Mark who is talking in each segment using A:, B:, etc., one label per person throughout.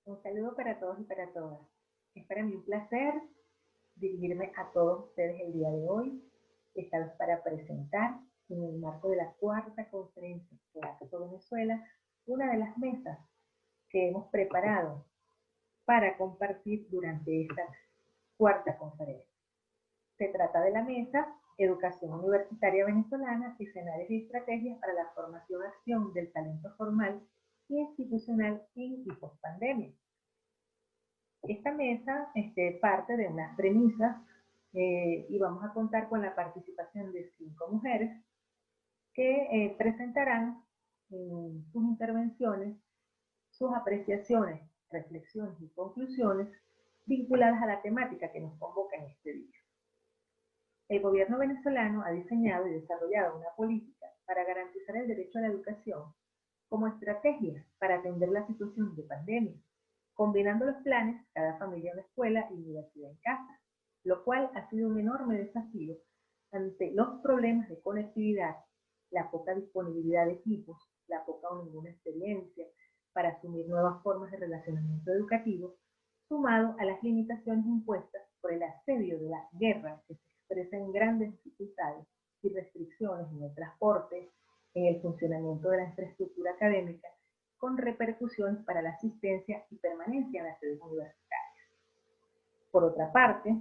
A: Un saludo para todos y para todas. Es para mí un placer dirigirme a todos ustedes el día de hoy. Estamos para presentar, en el marco de la cuarta conferencia de ACTO Venezuela, una de las mesas que hemos preparado para compartir durante esta cuarta conferencia. Se trata de la mesa Educación Universitaria Venezolana, escenarios y estrategias para la formación-acción del talento formal y institucional en y post-pandemia. Esta mesa parte de unas premisas y vamos a contar con la participación de 5 mujeres que presentarán en sus intervenciones sus apreciaciones, reflexiones y conclusiones vinculadas a la temática que nos convoca en este día. El gobierno venezolano ha diseñado y desarrollado una política para garantizar el derecho a la educación como estrategia para atender la situación de pandemia, combinando los planes, cada familia en la escuela y universidad en casa, lo cual ha sido un enorme desafío ante los problemas de conectividad, la poca disponibilidad de equipos, la poca o ninguna experiencia para asumir nuevas formas de relacionamiento educativo, sumado a las limitaciones impuestas por el asedio de la guerra que se expresa en grandes dificultades y restricciones en el transporte, en el funcionamiento de la infraestructura académica, con repercusiones para la asistencia y permanencia en las sedes universitarias. Por otra parte,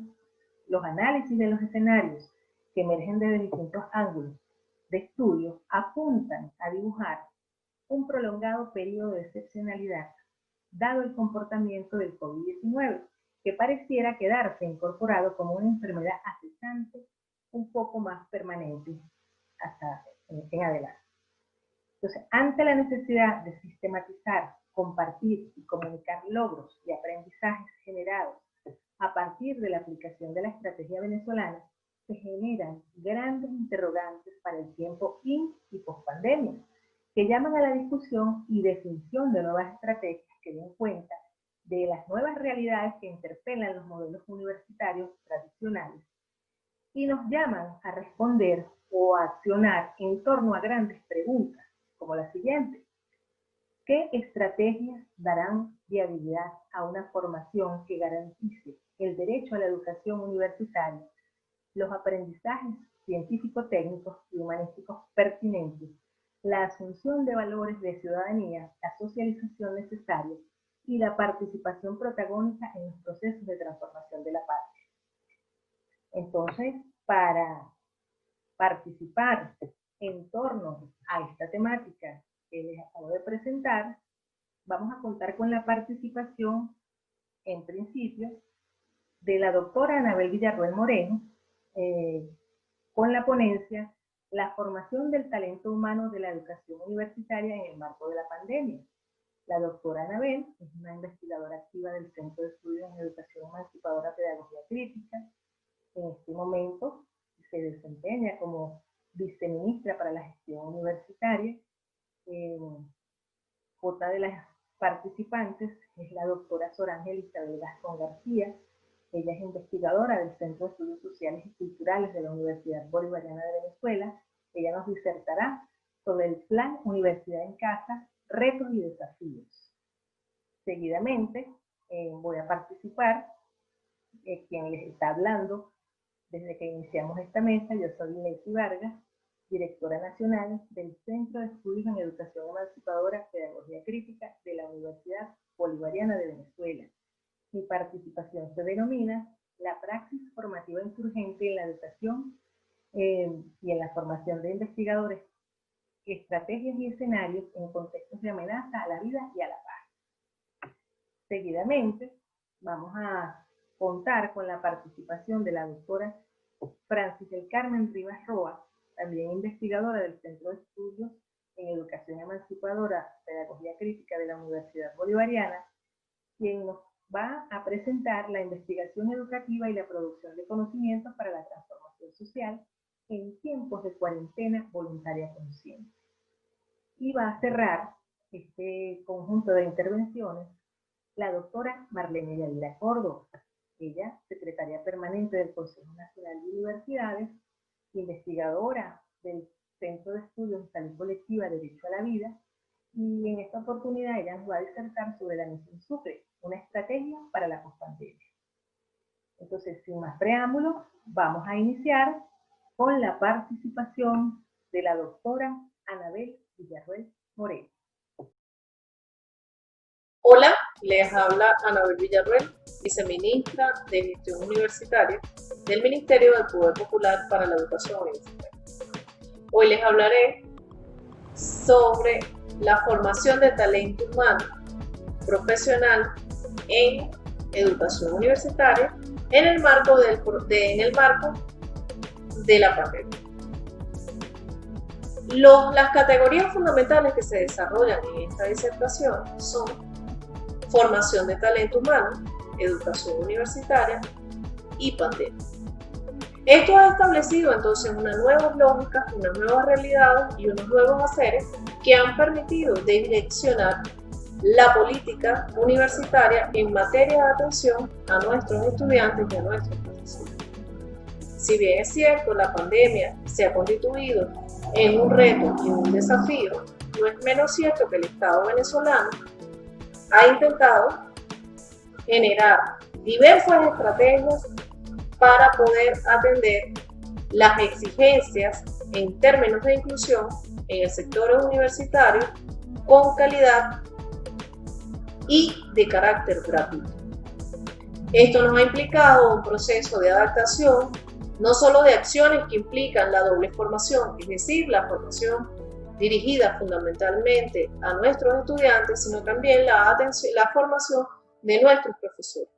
A: los análisis de los escenarios que emergen desde distintos ángulos de estudio apuntan a dibujar un prolongado periodo de excepcionalidad, dado el comportamiento del COVID-19, que pareciera quedarse incorporado como una enfermedad acechante un poco más permanente hasta en adelante. Entonces, ante la necesidad de sistematizar, compartir y comunicar logros y aprendizajes generados a partir de la aplicación de la estrategia venezolana, se generan grandes interrogantes para el tiempo in y post-pandemia, que llaman a la discusión y definición de nuevas estrategias que den cuenta de las nuevas realidades que interpelan los modelos universitarios tradicionales y nos llaman a responder o a accionar en torno a grandes preguntas, como la siguiente: ¿qué estrategias darán viabilidad a una formación que garantice el derecho a la educación universitaria, los aprendizajes científico-técnicos y humanísticos pertinentes, la asunción de valores de ciudadanía, la socialización necesaria y la participación protagónica en los procesos de transformación de la patria? Entonces, para participar en torno a esta temática que les acabo de presentar, vamos a contar con la participación, en principio, de la doctora Anabel Villarroel Moreno, con la ponencia La formación del talento humano de la educación universitaria en el marco de la pandemia. La doctora Anabel es una investigadora activa del Centro de Estudios en Educación Emancipadora Pedagogía Crítica. En este momento se desempeña como viceministra para la gestión universitaria. Otra de las participantes es la doctora Sorángel Isabel Gastón García. Ella es investigadora del Centro de Estudios Sociales y Culturales de la Universidad Bolivariana de Venezuela. Ella nos disertará sobre el Plan Universidad en Casa, retos y desafíos. Seguidamente voy a participar, quien les está hablando desde que iniciamos esta mesa. Yo soy Inés Vargas, directora nacional del Centro de Estudios en Educación Emancipadora Pedagogía Crítica de la Universidad Bolivariana de Venezuela. Mi participación se denomina la praxis formativa insurgente en la educación y en la formación de investigadores, estrategias y escenarios en contextos de amenaza a la vida y a la paz. Seguidamente, vamos a contar con la participación de la doctora Francis del Carmen Rivas Roa, también investigadora del Centro de Estudios en Educación Emancipadora Pedagogía Crítica de la Universidad Bolivariana, quien nos va a presentar la investigación educativa y la producción de conocimientos para la transformación social en tiempos de cuarentena voluntaria consciente. Y va a cerrar este conjunto de intervenciones la doctora Marlene Yadira Córdoba. Ella, secretaria permanente del Consejo Nacional de Universidades, investigadora del Centro de Estudios en Salud Colectiva Derecho a la Vida, y en esta oportunidad ella nos va a disertar sobre la misión Sucre, una estrategia para la pospandemia. Entonces, sin más preámbulos, vamos a iniciar con la participación de la doctora Anabel Villarruel Moreno.
B: Hola, les habla Anabel Villarruel, viceministra de Gestión Universitaria del Ministerio del Poder Popular para la Educación Universitaria. Hoy les hablaré sobre la formación de talento humano profesional en educación universitaria en el marco de la pandemia. Las categorías fundamentales que se desarrollan en esta disertación son formación de talento humano, educación universitaria y pandemia. Esto ha establecido entonces unas nuevas lógicas, unas nuevas realidades y unos nuevos haceres que han permitido direccionar la política universitaria en materia de atención a nuestros estudiantes y a nuestros profesores. Si bien es cierto, la pandemia se ha constituido en un reto y un desafío, no es menos cierto que el Estado venezolano ha intentado generar diversas estrategias para poder atender las exigencias en términos de inclusión en el sector universitario con calidad y de carácter gratuito. Esto nos ha implicado un proceso de adaptación, no solo de acciones que implican la doble formación, es decir, la formación dirigida fundamentalmente a nuestros estudiantes, sino también la formación de nuestros profesores.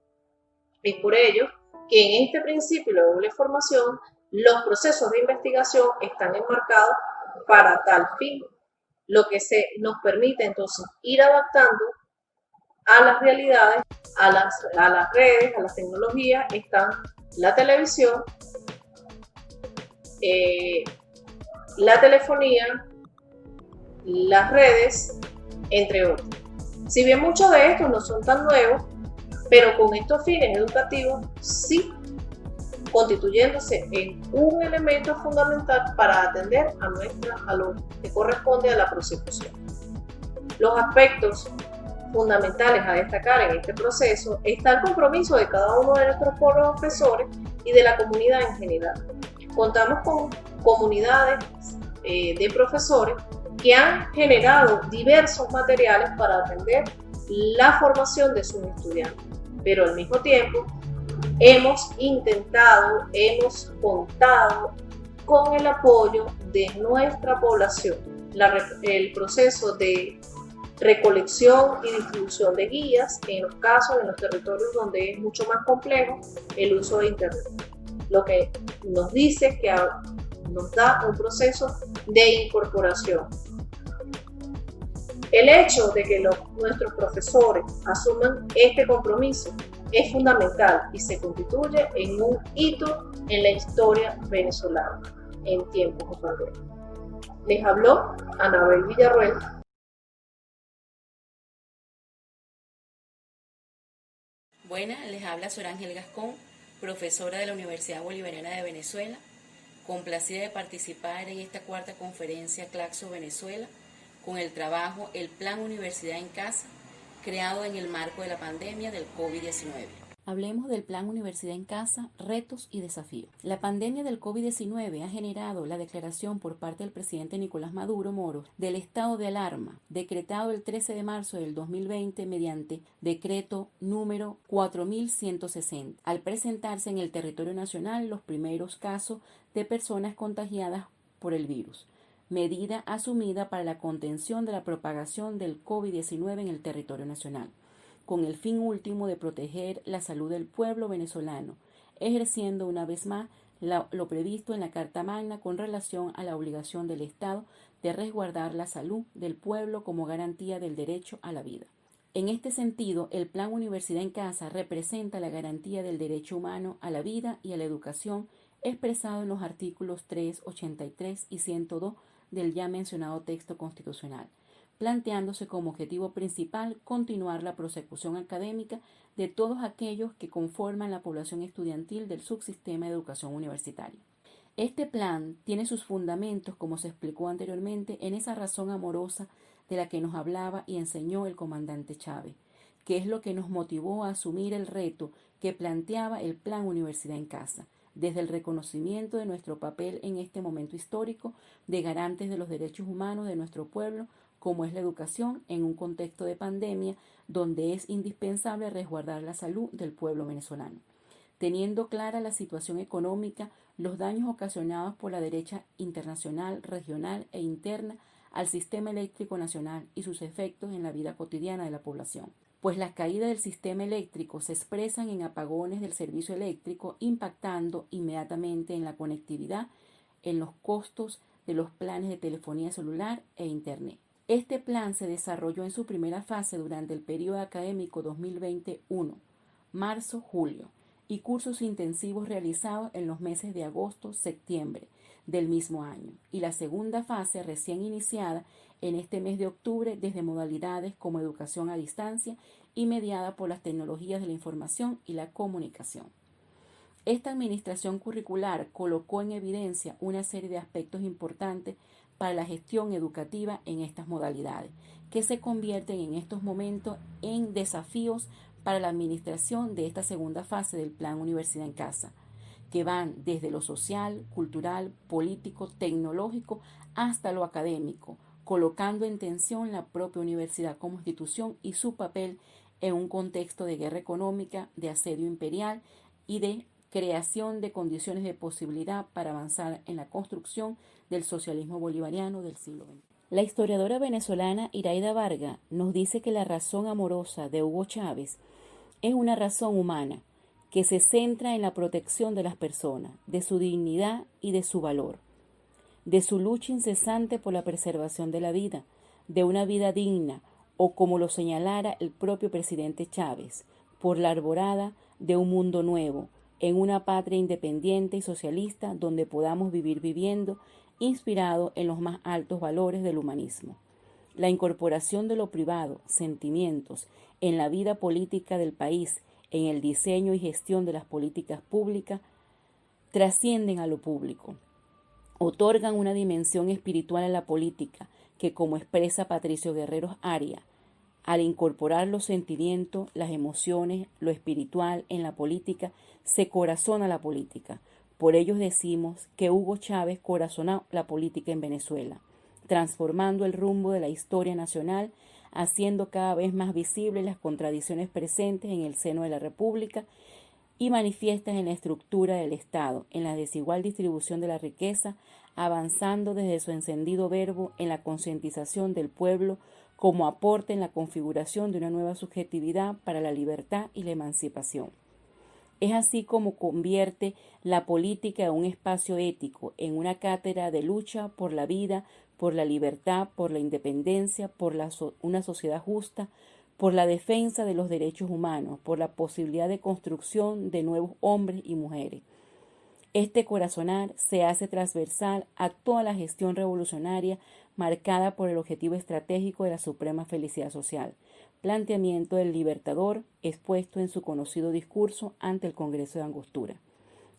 B: Es por ello que en este principio de doble formación, los procesos de investigación están enmarcados para tal fin, lo que nos permite entonces ir adaptando a las realidades, a las redes, a las tecnologías. Están la televisión, la telefonía, las redes, entre otros. Si bien muchos de estos no son tan nuevos, pero con estos fines educativos sí constituyéndose en un elemento fundamental para atender a lo que corresponde a la prosecución. Los aspectos fundamentales a destacar en este proceso está el compromiso de cada uno de nuestros profesores y de la comunidad en general. Contamos con comunidades de profesores que han generado diversos materiales para atender la formación de sus estudiantes, pero al mismo tiempo hemos contado con el apoyo de nuestra población. El proceso de recolección y distribución de guías, en los casos, en los territorios donde es mucho más complejo el uso de Internet, lo que nos dice que nos da un proceso de incorporación. El hecho de que nuestros profesores asuman este compromiso es fundamental y se constituye en un hito en la historia venezolana en tiempos de pandemia. Les habló Anabel Villarruel.
C: Buenas, les habla Sor Ángel Gascón, profesora de la Universidad Bolivariana de Venezuela, complacida de participar en esta cuarta conferencia Claxo Venezuela con el trabajo El Plan Universidad en Casa, creado en el marco de la pandemia del COVID-19. Hablemos del Plan Universidad en Casa, retos y desafíos. La pandemia del COVID-19 ha generado la declaración por parte del presidente Nicolás Maduro Moros del estado de alarma, decretado el 13 de marzo del 2020 mediante decreto número 4160, al presentarse en el territorio nacional los primeros casos de personas contagiadas por el virus, medida asumida para la contención de la propagación del COVID-19 en el territorio nacional, con el fin último de proteger la salud del pueblo venezolano, ejerciendo una vez más lo previsto en la Carta Magna con relación a la obligación del Estado de resguardar la salud del pueblo como garantía del derecho a la vida. En este sentido, el Plan Universidad en Casa representa la garantía del derecho humano a la vida y a la educación expresado en los artículos 3, 83 y 102 del ya mencionado texto constitucional, planteándose como objetivo principal continuar la prosecución académica de todos aquellos que conforman la población estudiantil del subsistema de educación universitaria. Este plan tiene sus fundamentos, como se explicó anteriormente, en esa razón amorosa de la que nos hablaba y enseñó el comandante Chávez, que es lo que nos motivó a asumir el reto que planteaba el Plan Universidad en Casa, desde el reconocimiento de nuestro papel en este momento histórico de garantes de los derechos humanos de nuestro pueblo, como es la educación en un contexto de pandemia donde es indispensable resguardar la salud del pueblo venezolano. Teniendo clara la situación económica, los daños ocasionados por la derecha internacional, regional e interna al sistema eléctrico nacional y sus efectos en la vida cotidiana de la población, pues las caídas del sistema eléctrico se expresan en apagones del servicio eléctrico, impactando inmediatamente en la conectividad, en los costos de los planes de telefonía celular e Internet. Este plan se desarrolló en su primera fase durante el periodo académico 2021, marzo-julio, y cursos intensivos realizados en los meses de agosto-septiembre del mismo año, y la segunda fase recién iniciada en este mes de octubre desde modalidades como educación a distancia y mediada por las tecnologías de la información y la comunicación. Esta administración curricular colocó en evidencia una serie de aspectos importantes para la gestión educativa en estas modalidades, que se convierten en estos momentos en desafíos para la administración de esta segunda fase del Plan Universidad en Casa, que van desde lo social, cultural, político, tecnológico hasta lo académico, colocando en tensión la propia universidad como institución y su papel en un contexto de guerra económica, de asedio imperial y de creación de condiciones de posibilidad para avanzar en la construcción del socialismo bolivariano del siglo XX. La historiadora venezolana Iraida Varga nos dice que la razón amorosa de Hugo Chávez es una razón humana que se centra en la protección de las personas, de su dignidad y de su valor, de su lucha incesante por la preservación de la vida, de una vida digna, o como lo señalara el propio presidente Chávez, por la arborada de un mundo nuevo, en una patria independiente y socialista donde podamos vivir viviendo, inspirado en los más altos valores del humanismo. La incorporación de lo privado, sentimientos, en la vida política del país, en el diseño y gestión de las políticas públicas, trascienden a lo público. Otorgan una dimensión espiritual a la política que, como expresa Patricio Guerreros Arias, al incorporar los sentimientos, las emociones, lo espiritual en la política, se corazona la política. Por ello decimos que Hugo Chávez corazonó la política en Venezuela, transformando el rumbo de la historia nacional, haciendo cada vez más visibles las contradicciones presentes en el seno de la República y manifiestas en la estructura del Estado, en la desigual distribución de la riqueza, avanzando desde su encendido verbo en la concientización del pueblo como aporte en la configuración de una nueva subjetividad para la libertad y la emancipación. Es así como convierte la política en un espacio ético, en una cátedra de lucha por la vida, por la libertad, por la independencia, por una sociedad justa, por la defensa de los derechos humanos, por la posibilidad de construcción de nuevos hombres y mujeres. Este corazonar se hace transversal a toda la gestión revolucionaria marcada por el objetivo estratégico de la suprema felicidad social, planteamiento del Libertador expuesto en su conocido discurso ante el Congreso de Angostura.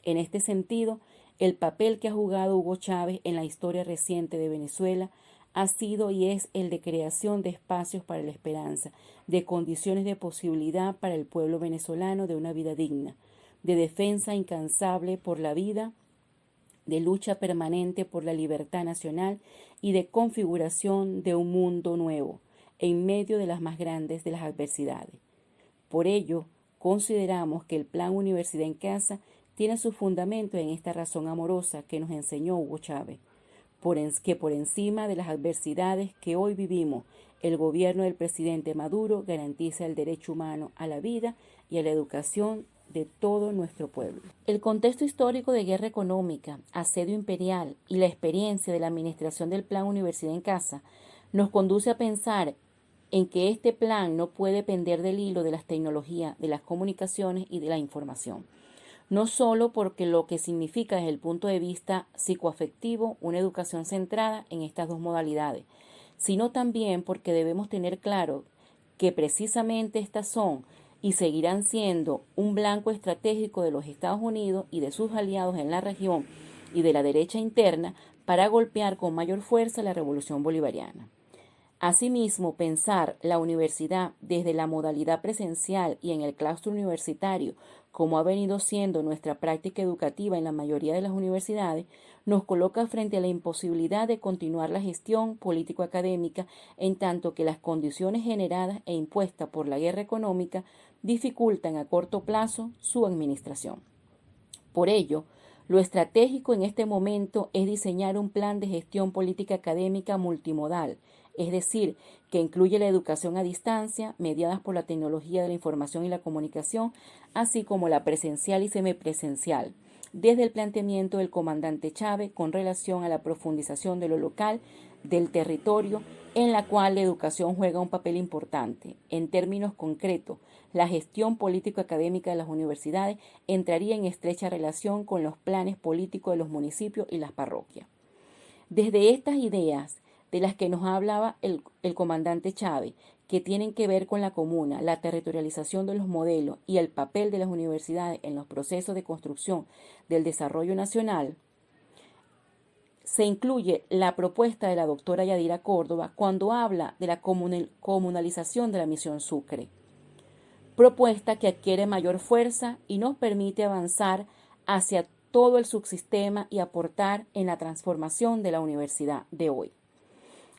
C: En este sentido, el papel que ha jugado Hugo Chávez en la historia reciente de Venezuela ha sido y es el de creación de espacios para la esperanza, de condiciones de posibilidad para el pueblo venezolano de una vida digna, de defensa incansable por la vida, de lucha permanente por la libertad nacional y de configuración de un mundo nuevo, en medio de las más grandes de las adversidades. Por ello, consideramos que el Plan Universidad en Casa tiene su fundamento en esta razón amorosa que nos enseñó Hugo Chávez, que por encima de las adversidades que hoy vivimos, el gobierno del presidente Maduro garantiza el derecho humano a la vida y a la educación de todo nuestro pueblo. El contexto histórico de guerra económica, asedio imperial y la experiencia de la administración del Plan Universidad en Casa nos conduce a pensar en que este plan no puede pender del hilo de las tecnologías, de las comunicaciones y de la información. No solo porque lo que significa desde el punto de vista psicoafectivo una educación centrada en estas dos modalidades, sino también porque debemos tener claro que precisamente estas son y seguirán siendo un blanco estratégico de los Estados Unidos y de sus aliados en la región y de la derecha interna para golpear con mayor fuerza la revolución bolivariana. Asimismo, pensar la universidad desde la modalidad presencial y en el claustro universitario, como ha venido siendo nuestra práctica educativa en la mayoría de las universidades, nos coloca frente a la imposibilidad de continuar la gestión político-académica en tanto que las condiciones generadas e impuestas por la guerra económica dificultan a corto plazo su administración. Por ello, lo estratégico en este momento es diseñar un plan de gestión política académica multimodal, es decir, que incluye la educación a distancia, mediadas por la tecnología de la información y la comunicación, así como la presencial y semipresencial, desde el planteamiento del comandante Chávez con relación a la profundización de lo local, del territorio, en la cual la educación juega un papel importante. En términos concretos, la gestión político-académica de las universidades entraría en estrecha relación con los planes políticos de los municipios y las parroquias. Desde estas ideas de las que nos hablaba el comandante Chávez, que tienen que ver con la comuna, la territorialización de los modelos y el papel de las universidades en los procesos de construcción del desarrollo nacional, se incluye la propuesta de la doctora Yadira Córdoba cuando habla de la comunalización de la misión Sucre, propuesta que adquiere mayor fuerza y nos permite avanzar hacia todo el subsistema y aportar en la transformación de la universidad de hoy.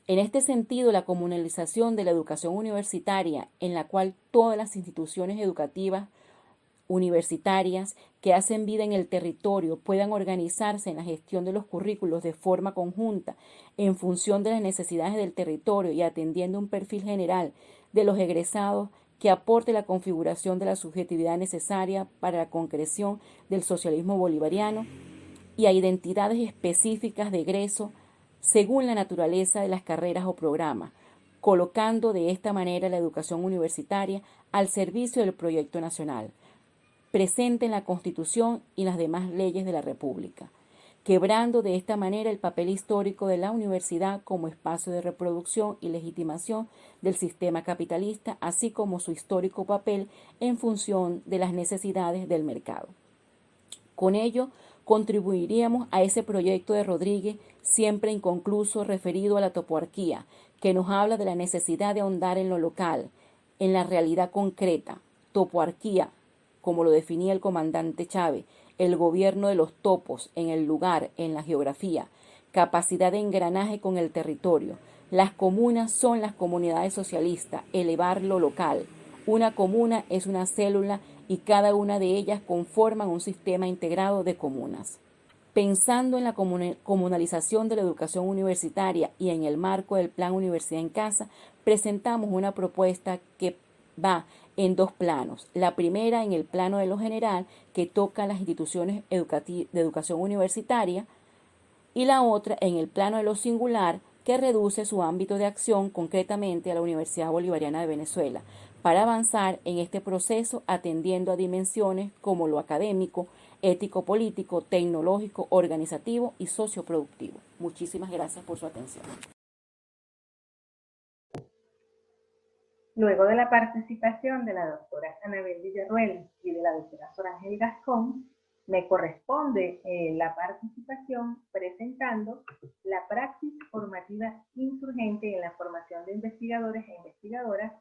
C: En este sentido, la comunalización de la educación universitaria, en la cual todas las instituciones educativas universitarias que hacen vida en el territorio puedan organizarse en la gestión de los currículos de forma conjunta en función de las necesidades del territorio y atendiendo un perfil general de los egresados que aporte la configuración de la subjetividad necesaria para la concreción del socialismo bolivariano y a identidades específicas de egreso según la naturaleza de las carreras o programas, colocando de esta manera la educación universitaria al servicio del proyecto nacional, presente en la Constitución y las demás leyes de la República, quebrando de esta manera el papel histórico de la universidad como espacio de reproducción y legitimación del sistema capitalista, así como su histórico papel en función de las necesidades del mercado. Con ello, contribuiríamos a ese proyecto de Rodríguez, siempre inconcluso, referido a la topoarquía, que nos habla de la necesidad de ahondar en lo local, en la realidad concreta. Topoarquía, como lo definía el comandante Chávez, el gobierno de los topos, en el lugar, en la geografía, capacidad de engranaje con el territorio. Las comunas son las comunidades socialistas, elevar lo local. Una comuna es una célula y cada una de ellas conforman un sistema integrado de comunas. Pensando en la comunalización de la educación universitaria y en el marco del Plan Universidad en Casa, presentamos una propuesta que va en dos planos. La primera en el plano de lo general, que toca las instituciones de educación universitaria, y la otra en el plano de lo singular, que reduce su ámbito de acción concretamente a la Universidad Bolivariana de Venezuela, para avanzar en este proceso atendiendo a dimensiones como lo académico, ético-político, tecnológico, organizativo y socioproductivo. Muchísimas gracias por su atención.
A: Luego de la participación de la doctora Anabel Villarruel y de la doctora Sorángel Gascón, me corresponde la participación presentando la praxis formativa insurgente en la formación de investigadores e investigadoras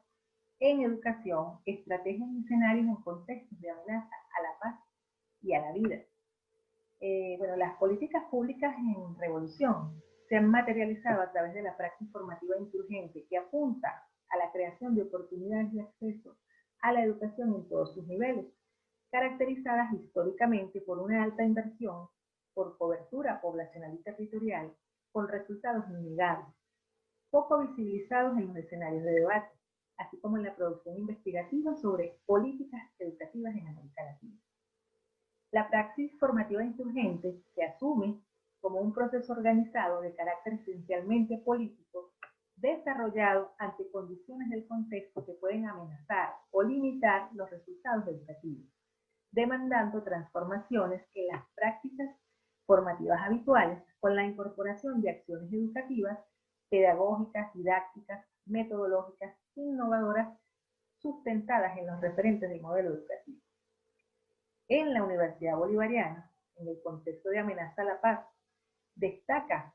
A: en educación, estrategias y escenarios en contextos de amenaza a la paz y a la vida. Las políticas públicas en revolución se han materializado a través de la praxis formativa insurgente que apunta a la creación de oportunidades de acceso a la educación en todos sus niveles, caracterizadas históricamente por una alta inversión, por cobertura poblacional y territorial, con resultados innegables, poco visibilizados en los escenarios de debate, así como en la producción investigativa sobre políticas educativas en América Latina. La praxis formativa insurgente se asume como un proceso organizado de carácter esencialmente político, desarrollado ante condiciones del contexto que pueden amenazar o limitar los resultados educativos, demandando transformaciones en las prácticas formativas habituales con la incorporación de acciones educativas, pedagógicas, didácticas, metodológicas, innovadoras, sustentadas en los referentes del modelo educativo. En la Universidad Bolivariana, en el contexto de amenaza a la paz, destaca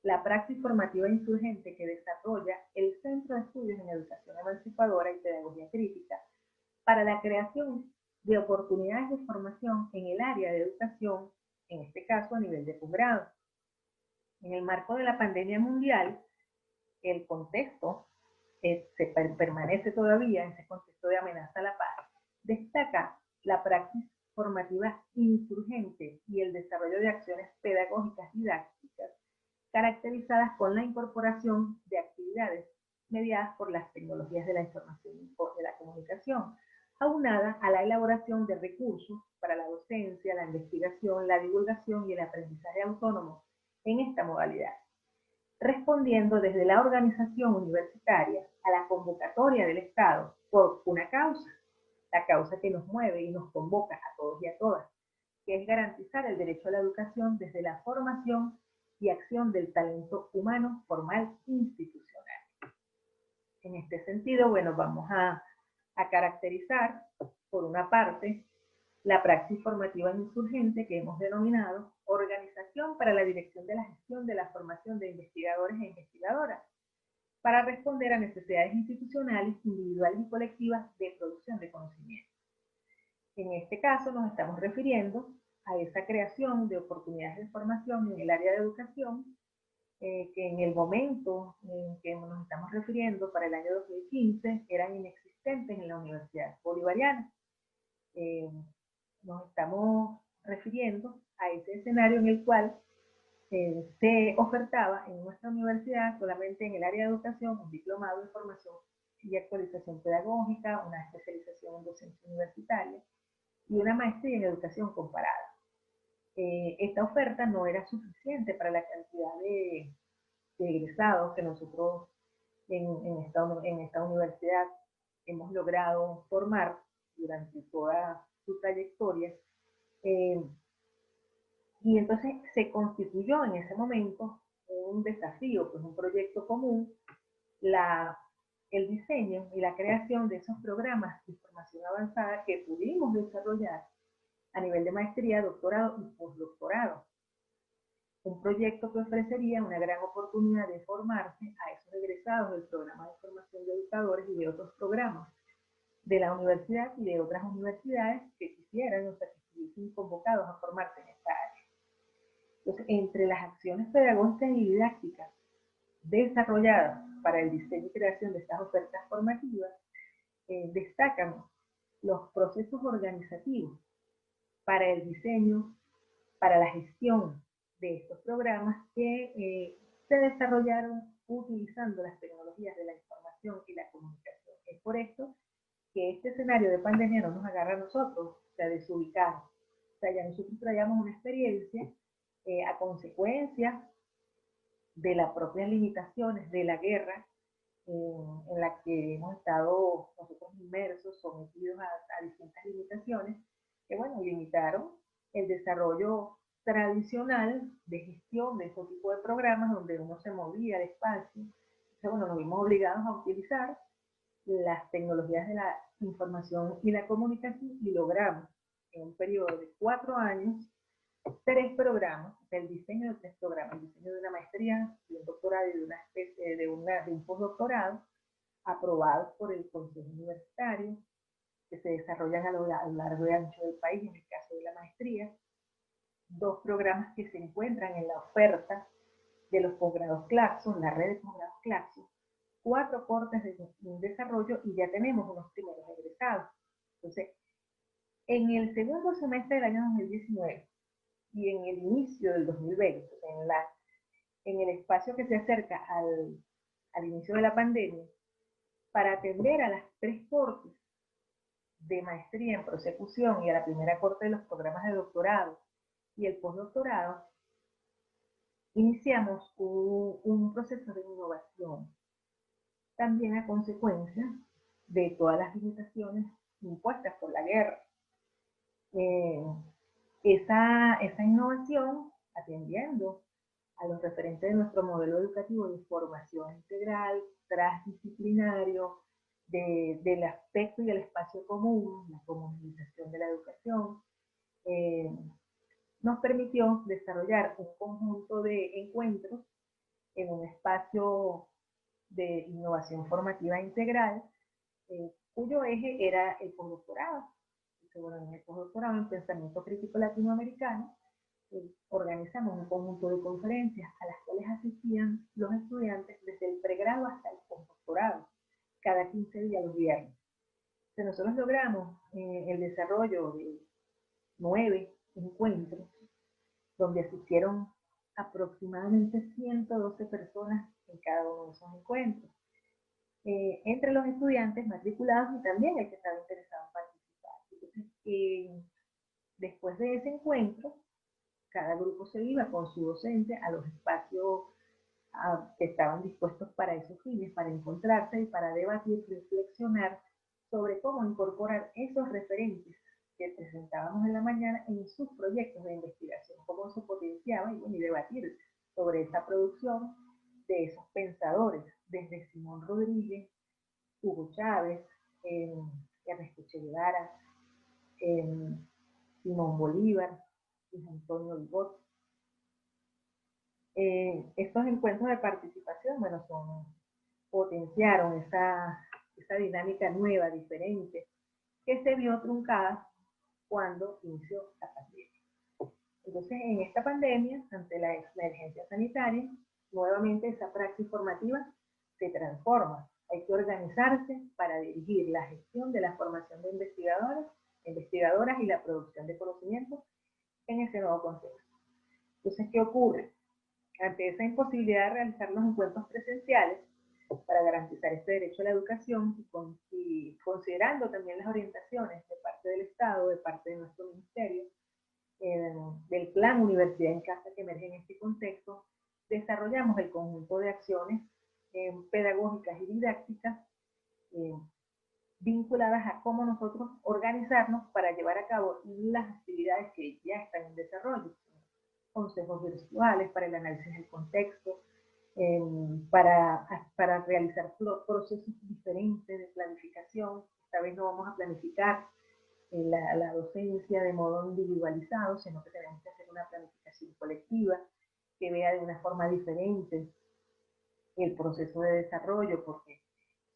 A: la praxis formativa insurgente que desarrolla el Centro de Estudios en Educación Emancipadora y Pedagogía Crítica para la creación de oportunidades de formación en el área de educación, en este caso a nivel de posgrado. En el marco de la pandemia mundial, el contexto permanece todavía, ese contexto de amenaza a la paz, destaca la praxis formativa insurgente y el desarrollo de acciones pedagógicas didácticas caracterizadas con la incorporación de actividades mediadas por las tecnologías de la información y de la comunicación, aunada a la elaboración de recursos para la docencia, la investigación, la divulgación y el aprendizaje autónomo en esta modalidad, respondiendo desde la organización universitaria a la convocatoria del Estado por una causa, la causa que nos mueve y nos convoca a todos y a todas, que es garantizar el derecho a la educación desde la formación y acción del talento humano formal institucional. En este sentido, bueno, vamos a caracterizar, por una parte, la praxis formativa insurgente que hemos denominado Organización para la Dirección de la Gestión de la Formación de Investigadores e Investigadoras, para responder a necesidades institucionales, individuales y colectivas de producción de conocimiento. En este caso nos estamos refiriendo a esa creación de oportunidades de formación en el área de educación, que en el momento en que nos estamos refiriendo, para el año 2015, eran inexistentes en la Universidad Bolivariana. Nos estamos refiriendo a ese escenario en el cual se ofertaba en nuestra universidad solamente en el área de educación un diplomado en formación y actualización pedagógica, una especialización en docencia universitaria y una maestría en educación comparada. Esta oferta no era suficiente para la cantidad de egresados que nosotros en esta universidad hemos logrado formar durante toda su trayectoria. Y entonces se constituyó en ese momento un desafío, pues un proyecto común, el diseño y la creación de esos programas de formación avanzada que pudimos desarrollar a nivel de maestría, doctorado y postdoctorado. Un proyecto que ofrecería una gran oportunidad de formarse a esos egresados del programa de formación de educadores y de otros programas de la universidad y de otras universidades que quisieran, o sea, que estuviesen convocados a formarse en esta área. Entonces, entre las acciones pedagógicas y didácticas desarrolladas para el diseño y creación de estas ofertas formativas, destacan los procesos organizativos para el diseño, para la gestión de estos programas que se desarrollaron utilizando las tecnologías de la información y la comunicación. Es por esto que este escenario de pandemia no nos agarra a nosotros, o sea, desubicados. O sea, ya nosotros traíamos una experiencia a consecuencia de las propias limitaciones de la guerra en la que hemos estado nosotros inmersos, sometidos a distintas limitaciones, que bueno, limitaron el desarrollo tradicional de gestión de este tipo de programas donde uno se movía despacio. Entonces, bueno, nos vimos obligados a utilizar las tecnologías de la información y la comunicación y logramos en un periodo de 4 años 3 programas, el diseño de 3 programas, el diseño de una maestría, de un doctorado y de una especie de un postdoctorado aprobados por el Consejo Universitario, que se desarrollan a lo largo y ancho del país, en el caso de la maestría, 2 programas que se encuentran en la oferta de los posgrados Claxo, la red de posgrados Claxo, 4 cortes de desarrollo y ya tenemos unos primeros egresados. Entonces, en el segundo semestre del año 2019 y en el inicio del 2020, en el espacio que se acerca al inicio de la pandemia, para atender a las 3 cortes de maestría en prosecución y a la primera corte de los programas de doctorado y el postdoctorado, iniciamos un proceso de innovación, también a consecuencia de todas las limitaciones impuestas por la guerra. Esa innovación, atendiendo a los referentes de nuestro modelo educativo de formación integral, transdisciplinario, del aspecto y el espacio común, la comunalización de la educación, nos permitió desarrollar un conjunto de encuentros en un espacio de innovación formativa integral, cuyo eje era el postdoctorado. Bueno, en el postdoctorado en Pensamiento Crítico Latinoamericano, organizamos un conjunto de conferencias a las cuales asistían los estudiantes desde el pregrado hasta el postdoctorado, cada 15 días los viernes. Entonces nosotros logramos el desarrollo de 9 encuentros, donde asistieron aproximadamente 112 personas en cada uno de esos encuentros, entre los estudiantes matriculados y también el que estaba interesado en participar. Entonces, después de ese encuentro, cada grupo se iba con su docente a los espacios que estaban dispuestos para esos fines, para encontrarse y para debatir, reflexionar sobre cómo incorporar esos referentes que presentábamos en la mañana en sus proyectos de investigación, cómo se potenciaba y debatir sobre esa producción de esos pensadores, desde Simón Rodríguez, Hugo Chávez, Ernesto Che Guevara, Simón Bolívar, Luis Antonio Vigot. Estos encuentros de participación, bueno, potenciaron esa dinámica nueva, diferente, que se vio truncada cuando inició la pandemia. Entonces, en esta pandemia, ante la emergencia sanitaria, nuevamente esa praxis formativa se transforma. Hay que organizarse para dirigir la gestión de la formación de investigadoras y la producción de conocimientos en ese nuevo contexto. Entonces, ¿qué ocurre? Ante esa imposibilidad de realizar los encuentros presenciales para garantizar este derecho a la educación y considerando también las orientaciones de parte del Estado, de parte de nuestro ministerio, del plan Universidad en Casa que emerge en este contexto, desarrollamos el conjunto de acciones pedagógicas y didácticas vinculadas a cómo nosotros organizarnos para llevar a cabo las actividades que ya están en desarrollo. Consejos virtuales para el análisis del contexto, para realizar procesos diferentes de planificación. Esta vez no vamos a planificar la docencia de modo individualizado, sino que tenemos que hacer una planificación colectiva que vea de una forma diferente el proceso de desarrollo, porque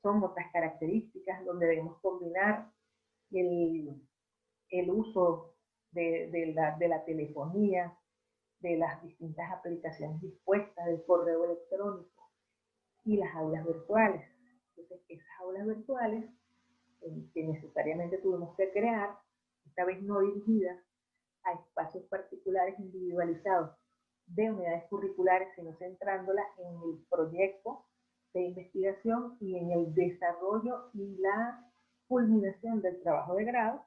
A: son otras características donde debemos combinar el uso de la telefonía, de las distintas aplicaciones dispuestas, del correo electrónico y las aulas virtuales. Entonces, esas aulas virtuales que necesariamente tuvimos que crear, esta vez no dirigidas a espacios particulares individualizados de unidades curriculares, sino centrándolas en el proyecto de investigación y en el desarrollo y la culminación del trabajo de grado.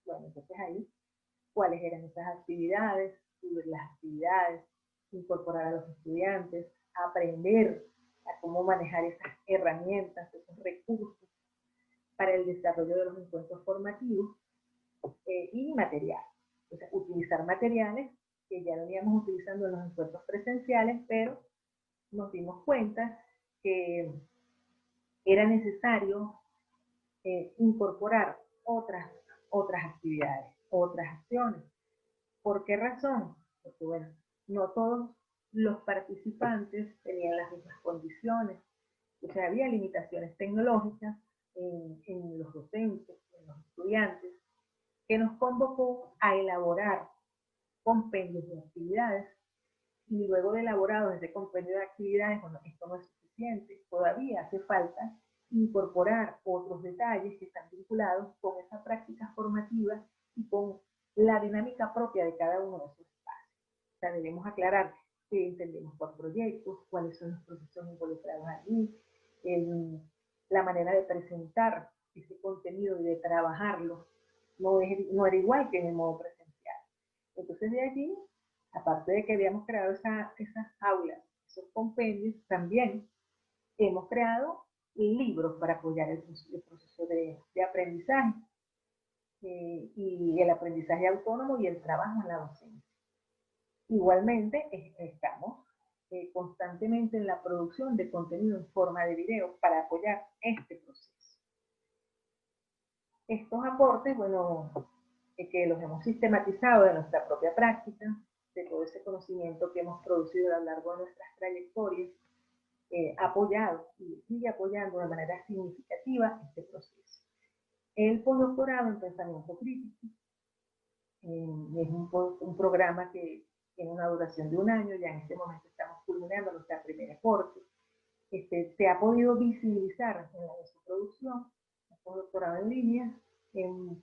A: Bueno, entonces ahí, ¿cuáles eran esas actividades? Subir las actividades, incorporar a los estudiantes, aprender a cómo manejar esas herramientas, esos recursos para el desarrollo de los encuentros formativos y materiales. O sea, utilizar materiales que ya veníamos utilizando en los encuentros presenciales, pero nos dimos cuenta que era necesario incorporar otras actividades, otras acciones. ¿Por qué razón? Porque, bueno, no todos los participantes tenían las mismas condiciones. O sea, había limitaciones tecnológicas en los docentes, en los estudiantes, que nos convocó a elaborar compendios de actividades. Y luego de elaborado ese compendio de actividades, bueno, esto no es suficiente. Todavía hace falta incorporar otros detalles que están vinculados con esa práctica formativa y con la dinámica propia de cada uno de esos espacios. O sea, debemos aclarar qué entendemos por proyectos, cuáles son los procesos involucrados allí, la manera de presentar ese contenido y de trabajarlo no era igual que en el modo presencial. Entonces de allí, aparte de que habíamos creado esas aulas, esos compendios, también hemos creado libros para apoyar el proceso de aprendizaje y el aprendizaje autónomo y el trabajo en la docencia. Igualmente, estamos constantemente en la producción de contenido en forma de video para apoyar este proceso. Estos aportes, bueno, que los hemos sistematizado de nuestra propia práctica, de todo ese conocimiento que hemos producido a lo largo de nuestras trayectorias, apoyado y sigue apoyando de manera significativa este proceso. El postdoctorado en pensamiento crítico es un programa que tiene una duración de 1 año, ya en este momento estamos culminando nuestra primera corte. Se ha podido visibilizar en su producción, el postdoctorado en línea, en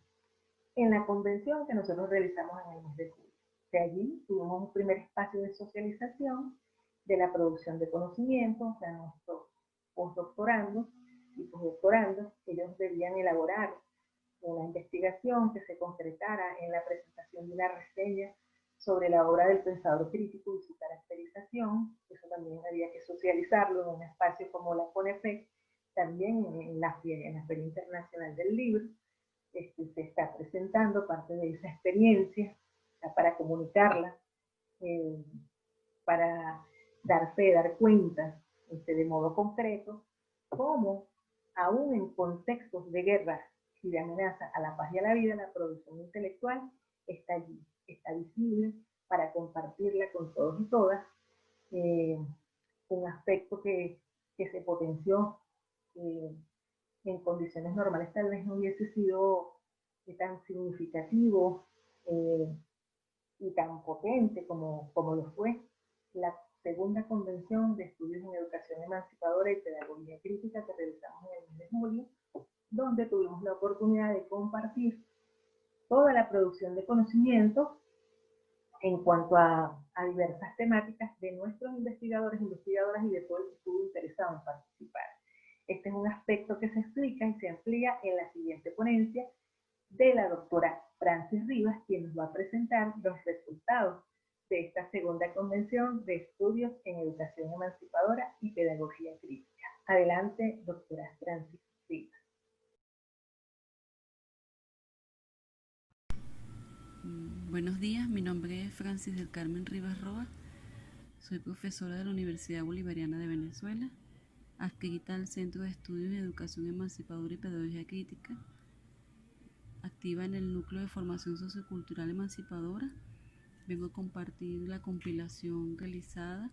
A: la convención que nosotros realizamos en el mes de julio. De allí tuvimos un primer espacio de socialización de la producción de conocimiento, o sea, nuestros postdoctorandos y postdoctorandos, ellos debían elaborar una investigación que se concretara en la presentación de una reseña sobre la obra del pensador crítico y su caracterización. Eso también había que socializarlo en un espacio como la CONEPEC, también en la Feria Internacional del Libro. Se está presentando parte de esa experiencia para comunicarla, para dar fe, dar cuenta de modo concreto, cómo aún en contextos de guerra y de amenaza a la paz y a la vida, la producción intelectual está allí, está visible para compartirla con todos y todas. Un aspecto que se potenció en condiciones normales tal vez no hubiese sido tan significativo y tan potente como lo fue la segunda convención de estudios en educación emancipadora y pedagogía crítica que realizamos en el mes de julio, donde tuvimos la oportunidad de compartir toda la producción de conocimiento en cuanto a diversas temáticas de nuestros investigadores, investigadoras y de todo el que estuvo interesado en participar. Este es un aspecto que se explica y se amplía en la siguiente ponencia de la doctora Francis Rivas, quien nos va a presentar los resultados de esta segunda convención de estudios en educación emancipadora y pedagogía crítica. Adelante, doctora Francis Rivas.
D: Buenos días, mi nombre es Francis del Carmen Rivas Roa, soy profesora de la Universidad Bolivariana de Venezuela, adscrita al Centro de Estudios en Educación Emancipadora y Pedagogía Crítica, activa en el Núcleo de Formación Sociocultural Emancipadora. Vengo a compartir la compilación realizada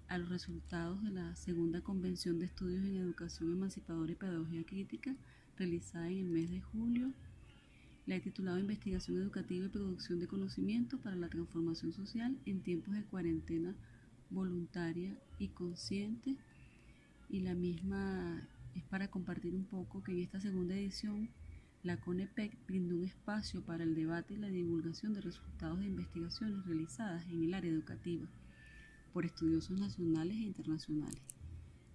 D: a los resultados de la segunda Convención de Estudios en Educación Emancipadora y Pedagogía Crítica, realizada en el mes de julio. La he titulado Investigación Educativa y Producción de Conocimiento para la Transformación Social en tiempos de cuarentena voluntaria y consciente. Y la misma es para compartir un poco que en esta segunda edición la CONEPEC brindó un espacio para el debate y la divulgación de resultados de investigaciones realizadas en el área educativa por estudiosos nacionales e internacionales.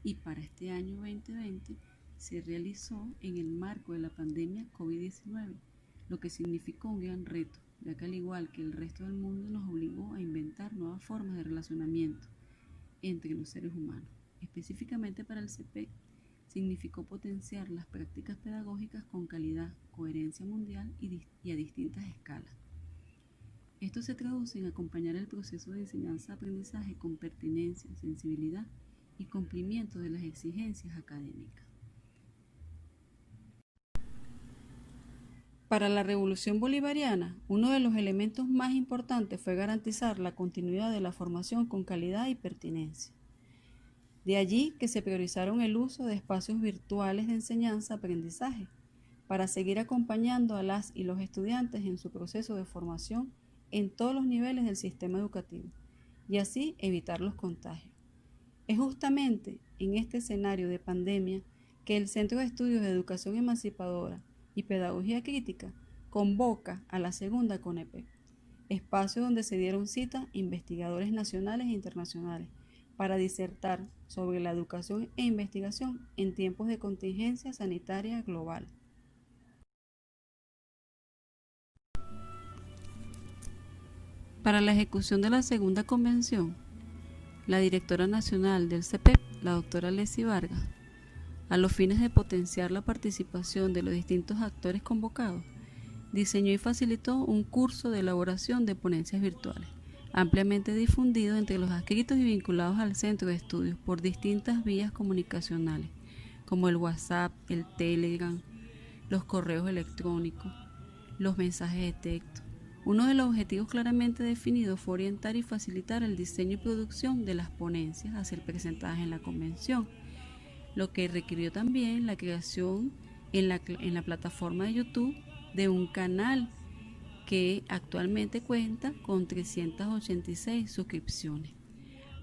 D: Y para este año 2020 se realizó en el marco de la pandemia COVID-19, lo que significó un gran reto, ya que al igual que el resto del mundo nos obligó a inventar nuevas formas de relacionamiento entre los seres humanos. Específicamente para el CEPEC, significó potenciar las prácticas pedagógicas con calidad, coherencia mundial y a distintas escalas. Esto se traduce en acompañar el proceso de enseñanza-aprendizaje con pertinencia, sensibilidad y cumplimiento de las exigencias académicas. Para la Revolución Bolivariana, uno de los elementos más importantes fue garantizar la continuidad de la formación con calidad y pertinencia. De allí que se priorizaron el uso de espacios virtuales de enseñanza-aprendizaje para seguir acompañando a las y los estudiantes en su proceso de formación en todos los niveles del sistema educativo y así evitar los contagios. Es justamente en este escenario de pandemia que el Centro de Estudios de Educación Emancipadora y Pedagogía Crítica convoca a la segunda CONEPEC, espacio donde se dieron cita investigadores nacionales e internacionales para disertar sobre la educación e investigación en tiempos de contingencia sanitaria global. Para la ejecución de la segunda convención, la directora nacional del CEPEP, la doctora Leslie Vargas, a los fines de potenciar la participación de los distintos actores convocados, diseñó y facilitó un curso de elaboración de ponencias virtuales, ampliamente difundido entre los adscritos y vinculados al centro de estudios por distintas vías comunicacionales, como el WhatsApp, el Telegram, los correos electrónicos, los mensajes de texto, Uno de los objetivos claramente definidos fue orientar y facilitar el diseño y producción de las ponencias a ser presentadas en la convención, lo que requirió también la creación en la plataforma de YouTube de un canal que actualmente cuenta con 386 suscripciones.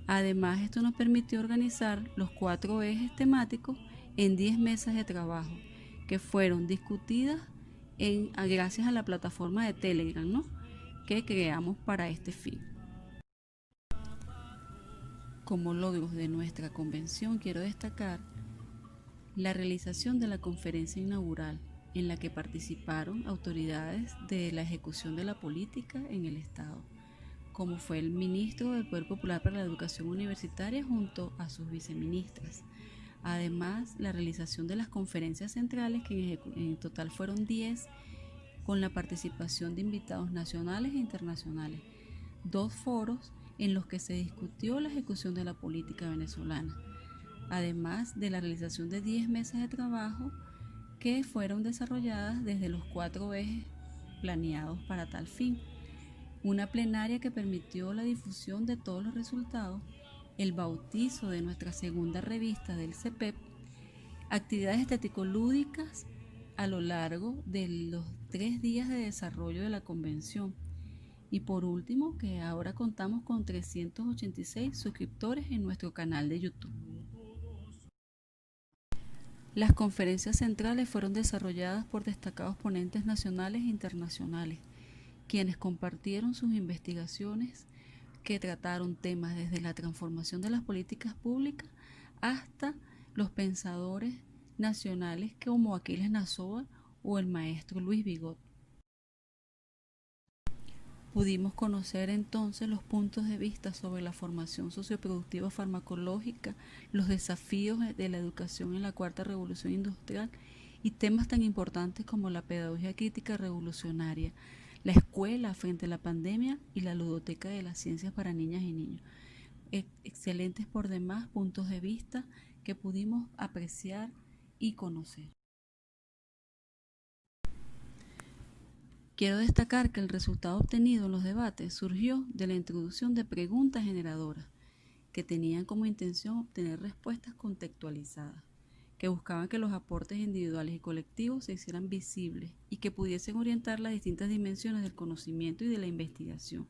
D: Además, esto nos permitió organizar los 4 ejes temáticos en 10 mesas de trabajo que fueron discutidas gracias a la plataforma de Telegram, ¿no?, que creamos para este fin. Como logros de nuestra convención, quiero destacar la realización de la conferencia inaugural, en la que participaron autoridades de la ejecución de la política en el Estado, como fue el ministro del Poder Popular para la Educación Universitaria junto a sus viceministras. Además, la realización de las conferencias centrales, que en total fueron 10, con la participación de invitados nacionales e internacionales. 2 foros en los que se discutió la ejecución de la política venezolana, además de la realización de 10 mesas de trabajo que fueron desarrolladas desde los 4 ejes planeados para tal fin. Una plenaria que permitió la difusión de todos los resultados, el bautizo de nuestra segunda revista del CEPEP, actividades estético-lúdicas a lo largo de los 3 días de desarrollo de la convención. Y por último, que ahora contamos con 386 suscriptores en nuestro canal de YouTube. Las conferencias centrales fueron desarrolladas por destacados ponentes nacionales e internacionales, quienes compartieron sus investigaciones que trataron temas desde la transformación de las políticas públicas hasta los pensadores nacionales como Aquiles Nazoa o el maestro Luis Vigot. Pudimos conocer entonces los puntos de vista sobre la formación socioproductiva farmacológica, los desafíos de la educación en la cuarta revolución industrial y temas tan importantes como la pedagogía crítica revolucionaria, la escuela frente a la pandemia y la ludoteca de las ciencias para niñas y niños. Excelentes por demás puntos de vista que pudimos apreciar y conocer. Quiero destacar que el resultado obtenido en los debates surgió de la introducción de preguntas generadoras que tenían como intención obtener respuestas contextualizadas, que buscaban que los aportes individuales y colectivos se hicieran visibles y que pudiesen orientar las distintas dimensiones del conocimiento y de la investigación.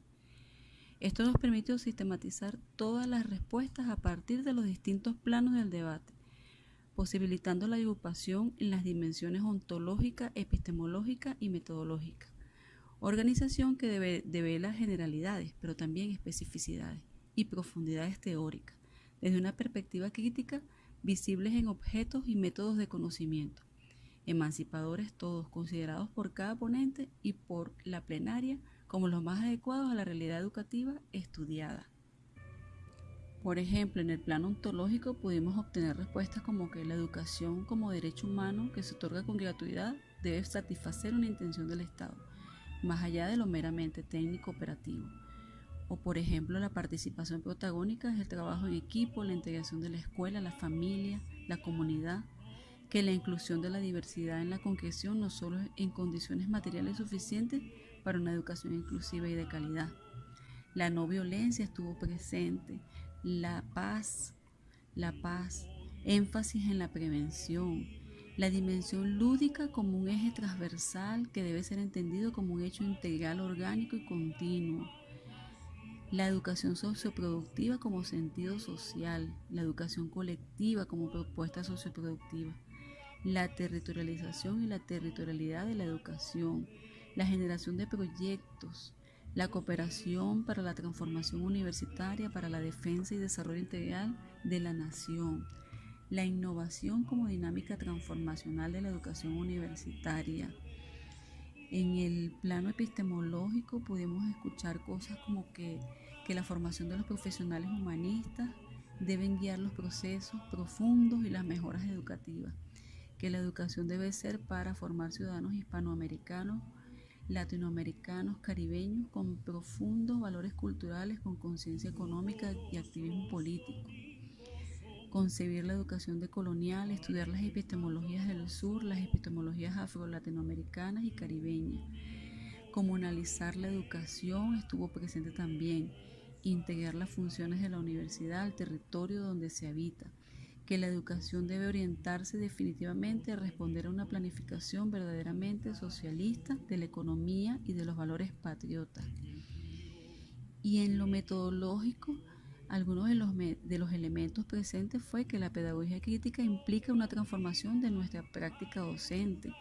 D: Esto nos permitió sistematizar todas las respuestas a partir de los distintos planos del debate, posibilitando la agrupación en las dimensiones ontológica, epistemológica y metodológica. Organización que devela generalidades, pero también especificidades y profundidades teóricas, desde una perspectiva crítica, visibles en objetos y métodos de conocimiento, emancipadores todos, considerados por cada ponente y por la plenaria como los más adecuados a la realidad educativa estudiada. Por ejemplo, en el plano ontológico pudimos obtener respuestas como que la educación como derecho humano que se otorga con gratuidad debe satisfacer una intención del Estado, más allá de lo meramente técnico operativo. O por ejemplo, la participación protagónica es el trabajo en equipo, la integración de la escuela, la familia, la comunidad, que la inclusión de la diversidad en la concreción no solo en condiciones materiales suficientes para una educación inclusiva y de calidad. La no violencia estuvo presente, la paz, énfasis en la prevención, la dimensión lúdica como un eje transversal que debe ser entendido como un hecho integral, orgánico y continuo. La educación socioproductiva como sentido social, la educación colectiva como propuesta socioproductiva, la territorialización y la territorialidad de la educación, la generación de proyectos, la cooperación para la transformación universitaria, para la defensa y desarrollo integral de la nación, la innovación como dinámica transformacional de la educación universitaria. En el plano epistemológico pudimos escuchar cosas como que la formación de los profesionales humanistas deben guiar los procesos profundos y las mejoras educativas, que la educación debe ser para formar ciudadanos hispanoamericanos, latinoamericanos, caribeños con profundos valores culturales, con conciencia económica y activismo político. Concebir la educación decolonial, estudiar las epistemologías del sur, las epistemologías afro-latinoamericanas y caribeñas. Comunalizar la educación estuvo presente también. Integrar las funciones de la universidad al territorio donde se habita. Que la educación debe orientarse definitivamente a responder a una planificación verdaderamente socialista de la economía y de los valores patriotas. Y en lo metodológico, algunos de los elementos presentes fue que la pedagogía crítica implica una transformación de nuestra práctica docente,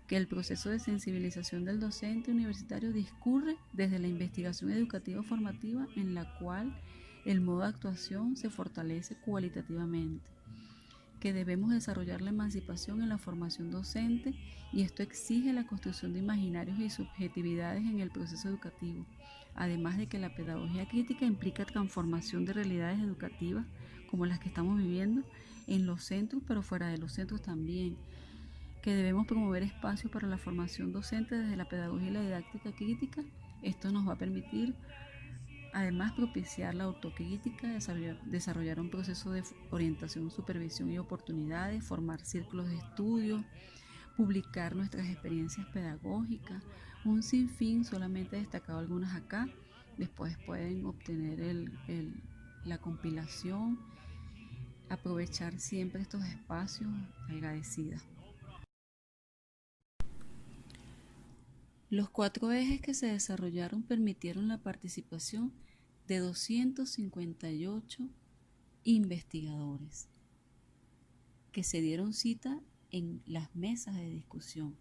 D: que el proceso de sensibilización del docente universitario discurre desde la investigación educativa formativa en la cual el modo de actuación se fortalece cualitativamente, que debemos desarrollar la emancipación en la formación docente y esto exige la construcción de imaginarios y subjetividades en el proceso educativo, además de que la pedagogía crítica implica transformación de realidades educativas como las que estamos viviendo en los centros, pero fuera de los centros también, que debemos promover espacios para la formación docente desde la pedagogía y la didáctica crítica. Esto nos va a permitir además propiciar la autocrítica, desarrollar un proceso de orientación, supervisión y oportunidades, formar círculos de estudio, publicar nuestras experiencias pedagógicas, un sinfín, solamente he destacado algunas acá. Después pueden obtener la compilación, aprovechar siempre estos espacios, agradecida. Los 4 ejes que se desarrollaron permitieron la participación de 258 investigadores que se dieron cita en las mesas de discusión.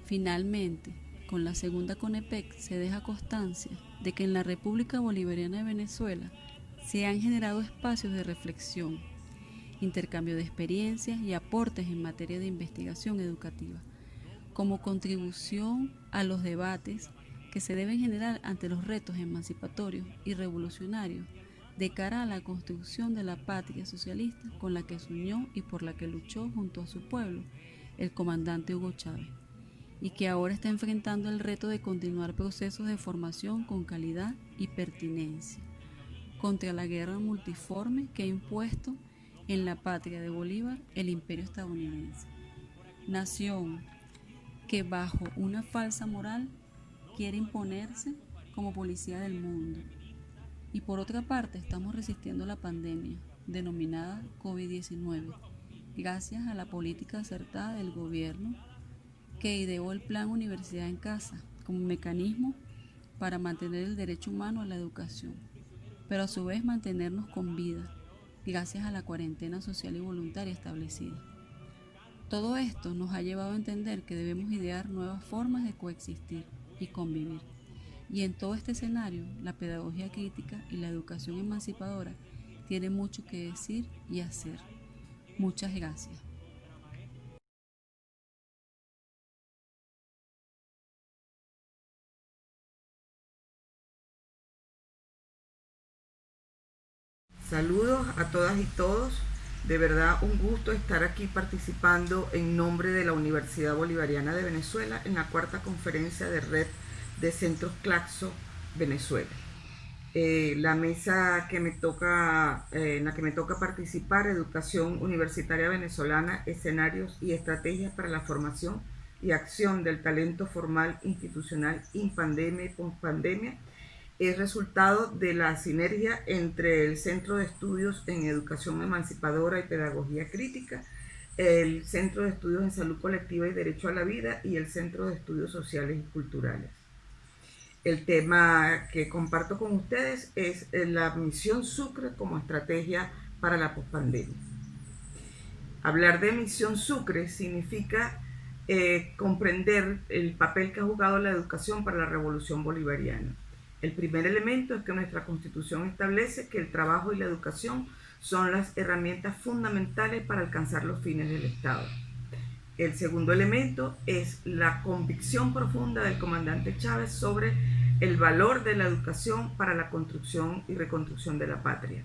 D: Finalmente, con la segunda CONEPEC se deja constancia de que en la República Bolivariana de Venezuela se han generado espacios de reflexión, intercambio de experiencias y aportes en materia de investigación educativa, como contribución a los debates que se deben generar ante los retos emancipatorios y revolucionarios de cara a la construcción de la patria socialista con la que se unió y por la que luchó junto a su pueblo el comandante Hugo Chávez, y que ahora está enfrentando el reto de continuar procesos de formación con calidad y pertinencia contra la guerra multiforme que ha impuesto en la patria de Bolívar el imperio estadounidense. Nación que bajo una falsa moral quiere imponerse como policía del mundo. Y por otra parte estamos resistiendo la pandemia denominada COVID-19 gracias a la política acertada del gobierno que ideó el Plan Universidad en Casa como mecanismo para mantener el derecho humano a la educación, pero a su vez mantenernos con vida gracias a la cuarentena social y voluntaria establecida. Todo esto nos ha llevado a entender que debemos idear nuevas formas de coexistir y convivir. Y en todo este escenario, la pedagogía crítica y la educación emancipadora tienen mucho que decir y hacer. Muchas gracias.
E: Saludos a todas y todos. De verdad un gusto estar aquí participando en nombre de la Universidad Bolivariana de Venezuela en la 4ª conferencia de Red de Centros Claxo Venezuela. La mesa que me toca, en la que me toca participar, Educación Universitaria Venezolana, escenarios y estrategias para la formación y acción del talento formal institucional en pandemia y pospandemia, es resultado de la sinergia entre el Centro de Estudios en Educación Emancipadora y Pedagogía Crítica, el Centro de Estudios en Salud Colectiva y Derecho a la Vida y el Centro de Estudios Sociales y Culturales. El tema que comparto con ustedes es la Misión Sucre como estrategia para la pospandemia. Hablar de Misión Sucre significa comprender el papel que ha jugado la educación para la revolución bolivariana. El primer elemento es que nuestra Constitución establece que el trabajo y la educación son las herramientas fundamentales para alcanzar los fines del Estado. El segundo elemento es la convicción profunda del comandante Chávez sobre el valor de la educación para la construcción y reconstrucción de la patria.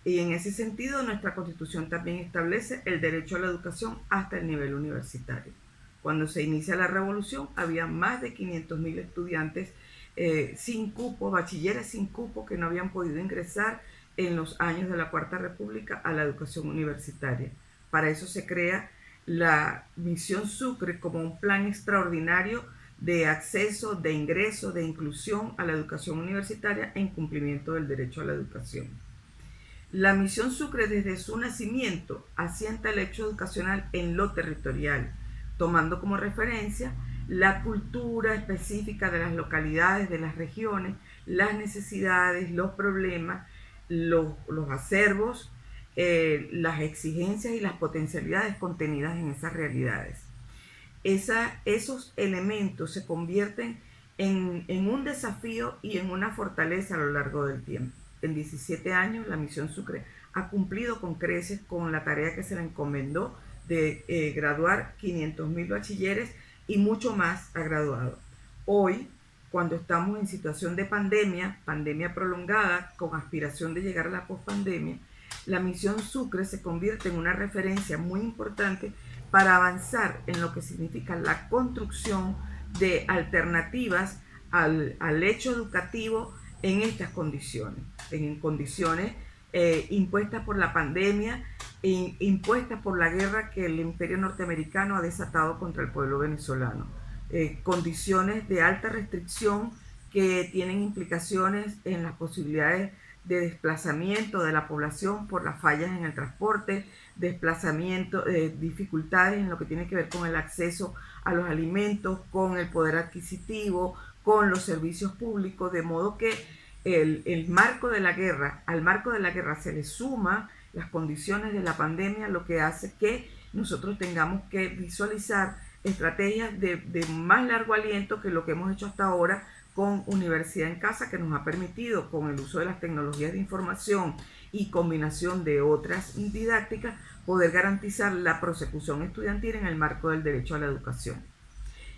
E: Y en ese sentido, nuestra Constitución también establece el derecho a la educación hasta el nivel universitario. Cuando se inicia la revolución, había más de 500.000 estudiantes sin cupo, bachilleres sin cupo, que no habían podido ingresar en los años de la Cuarta República a la educación universitaria. Para eso se crea la Misión Sucre como un plan extraordinario de acceso, de ingreso, de inclusión a la educación universitaria en cumplimiento del derecho a la educación. La Misión Sucre desde su nacimiento asienta el hecho educacional en lo territorial, tomando como referencia la cultura específica de las localidades, de las regiones, las necesidades, los problemas, los acervos, las exigencias y las potencialidades contenidas en esas realidades. Esos elementos se convierten en un desafío y en una fortaleza a lo largo del tiempo. En 17 años la Misión Sucre ha cumplido con creces con la tarea que se le encomendó de graduar 500.000 bachilleres y mucho más ha graduado. Hoy, cuando estamos en situación de pandemia prolongada, con aspiración de llegar a la pospandemia, la Misión Sucre se convierte en una referencia muy importante para avanzar en lo que significa la construcción de alternativas al hecho educativo en estas condiciones, en condiciones impuestas por la pandemia, impuestas por la guerra que el imperio norteamericano ha desatado contra el pueblo venezolano. Condiciones de alta restricción que tienen implicaciones en las posibilidades de desplazamiento de la población por las fallas en el transporte, desplazamiento, dificultades en lo que tiene que ver con el acceso a los alimentos, con el poder adquisitivo, con los servicios públicos, de modo que el marco de la guerra, al marco de la guerra se le suma las condiciones de la pandemia, lo que hace que nosotros tengamos que visualizar estrategias de más largo aliento que lo que hemos hecho hasta ahora con Universidad en Casa, que nos ha permitido, con el uso de las tecnologías de información y combinación de otras didácticas, poder garantizar la prosecución estudiantil en el marco del derecho a la educación.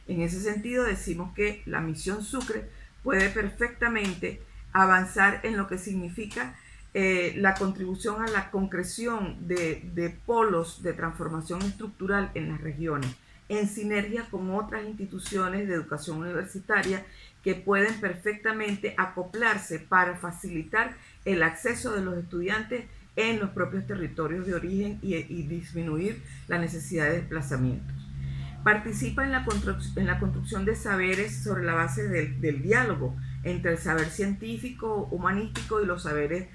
E: En ese sentido, decimos que la Misión Sucre puede perfectamente avanzar en lo que significa la contribución a la concreción de polos de transformación estructural en las regiones, en sinergia con otras instituciones de educación universitaria que pueden perfectamente acoplarse para facilitar el acceso de los estudiantes en los propios territorios de origen y disminuir la necesidad de desplazamientos. Participa en la construcción de saberes sobre la base del diálogo entre el saber científico, humanístico y los saberes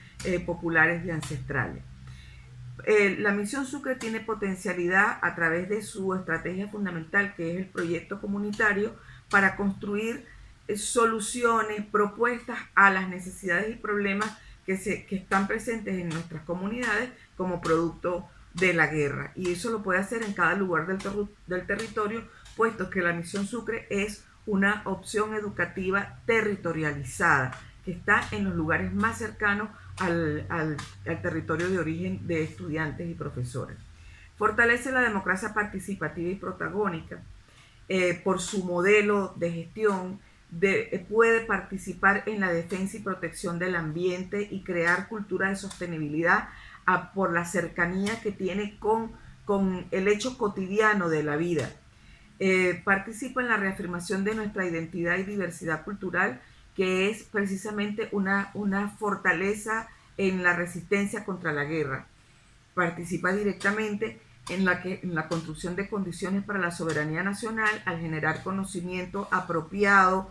E: populares y ancestrales. La Misión Sucre tiene potencialidad a través de su estrategia fundamental, que es el proyecto comunitario, para construir soluciones, propuestas a las necesidades y problemas que están presentes en nuestras comunidades como producto de la guerra. Y eso lo puede hacer en cada lugar del territorio, puesto que la Misión Sucre es una opción educativa territorializada, que está en los lugares más cercanos al territorio de origen de estudiantes y profesores. Fortalece la democracia participativa y protagónica por su modelo de gestión. Puede participar en la defensa y protección del ambiente y crear cultura de sostenibilidad por la cercanía que tiene con el hecho cotidiano de la vida. Participa en la reafirmación de nuestra identidad y diversidad cultural, que es precisamente una fortaleza en la resistencia contra la guerra. Participa directamente en la construcción de condiciones para la soberanía nacional al generar conocimiento apropiado,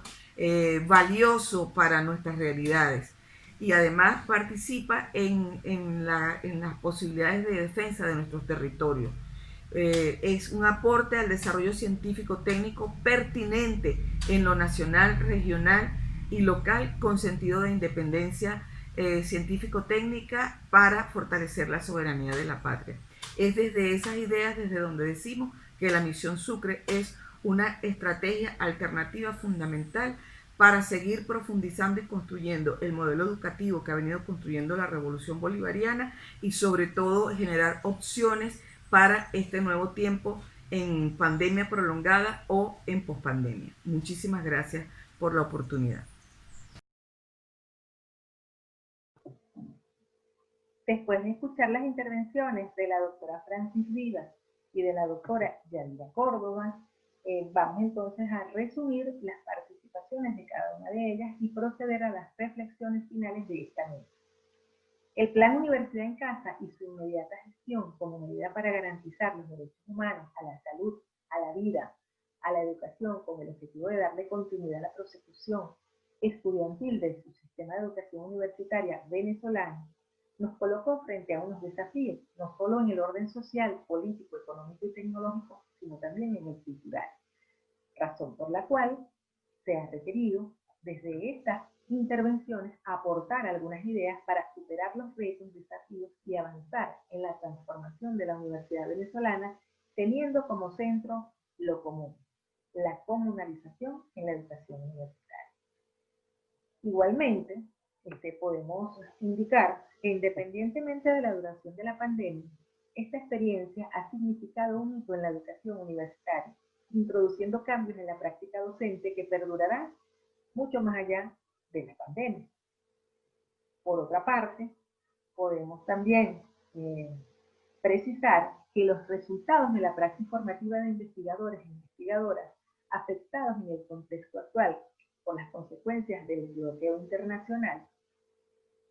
E: valioso para nuestras realidades. Y además participa en las posibilidades de defensa de nuestros territorios. Es un aporte al desarrollo científico-técnico pertinente en lo nacional, regional y local, con sentido de independencia científico-técnica para fortalecer la soberanía de la patria. Es desde esas ideas desde donde decimos que la Misión Sucre es una estrategia alternativa fundamental para seguir profundizando y construyendo el modelo educativo que ha venido construyendo la Revolución Bolivariana y sobre todo generar opciones para este nuevo tiempo en pandemia prolongada o en pospandemia. Muchísimas gracias por la oportunidad.
A: Después de escuchar las intervenciones de la doctora Francis Rivas y de la doctora Yadira Córdoba, vamos entonces a resumir las participaciones de cada una de ellas y proceder a las reflexiones finales de esta mesa. El Plan Universidad en Casa y su inmediata gestión como medida para garantizar los derechos humanos a la salud, a la vida, a la educación, con el objetivo de darle continuidad a la prosecución estudiantil de su sistema de educación universitaria venezolano, nos colocó frente a unos desafíos, no solo en el orden social, político, económico y tecnológico, sino también en el cultural, razón por la cual se ha requerido desde estas intervenciones aportar algunas ideas para superar los retos, desafíos y avanzar en la transformación de la universidad venezolana, teniendo como centro lo común, la comunalización en la educación universitaria. Igualmente, podemos indicar que independientemente de la duración de la pandemia, esta experiencia ha significado un hito en la educación universitaria, introduciendo cambios en la práctica docente que perdurarán mucho más allá de la pandemia. Por otra parte, podemos también precisar que los resultados de la praxis formativa de investigadores e investigadoras afectados en el contexto actual por las consecuencias del bloqueo internacional,